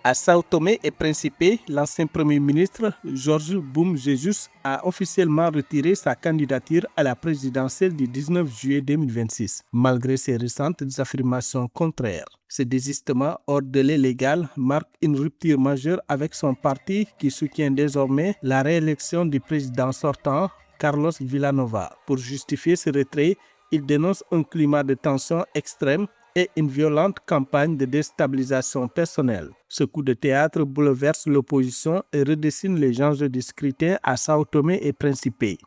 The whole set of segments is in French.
À Sao Tomé et Principe, l'ancien Premier ministre Georges Boum Jesus a officiellement retiré sa candidature à la présidentielle du 19 juillet 2026, malgré ses récentes affirmations contraires. Ce désistement hors délai légal marque une rupture majeure avec son parti qui soutient désormais la réélection du président sortant, Carlos Villanova. Pour justifier ce retrait, il dénonce un climat de tension extrême et une violente campagne de déstabilisation personnelle. Ce coup de théâtre bouleverse l'opposition et redessine les enjeux du scrutin à Sao Tomé et Principe.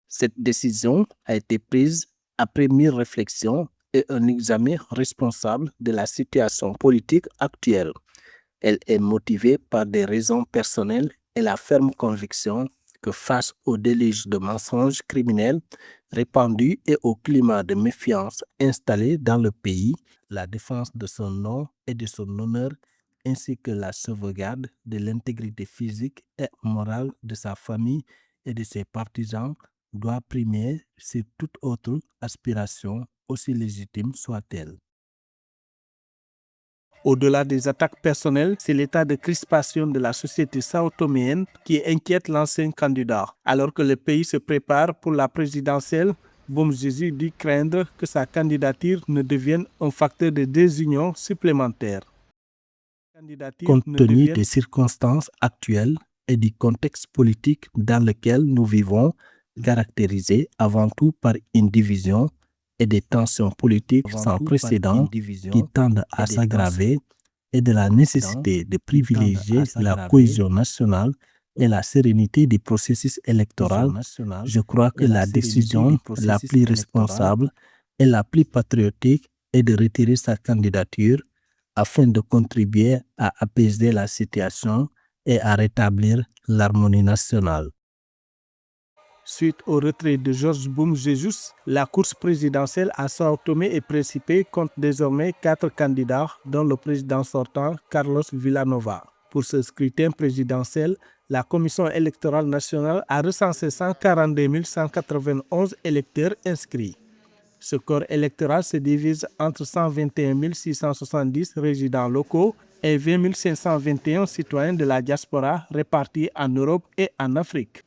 Cette décision a été prise après mûre réflexion et un examen responsable de la situation politique actuelle. Elle est motivée par des raisons personnelles et la ferme conviction que face au déluge de mensonges criminels répandus et au climat de méfiance installé dans le pays, la défense de son nom et de son honneur, ainsi que la sauvegarde de l'intégrité physique et morale de sa famille et de ses partisans doit primer sur toute autre aspiration, aussi légitime soit-elle. Au-delà des attaques personnelles, c'est l'état de crispation de la société sao-toméenne qui inquiète l'ancien candidat. Alors que le pays se prépare pour la présidentielle, Boum Jesus dit craindre que sa candidature ne devienne un facteur de désunion supplémentaire. Compte tenu des circonstances actuelles et du contexte politique dans lequel nous vivons, caractérisé avant tout par une division et des tensions politiques sans précédent qui tendent à s'aggraver et de la nécessité de privilégier la cohésion nationale et la sérénité du processus électoral, je crois que la décision la plus responsable et la plus patriotique est de retirer sa candidature afin de contribuer à apaiser la situation et à rétablir l'harmonie nationale. Suite au retrait de Georges Boum Jesus, la course présidentielle à Sao Tomé et Principe compte désormais 4 candidats, dont le président sortant Carlos Villanova. Pour ce scrutin présidentiel, la Commission électorale nationale a recensé 142 191 électeurs inscrits. Ce corps électoral se divise entre 121 670 résidents locaux et 20 521 citoyens de la diaspora répartis en Europe et en Afrique.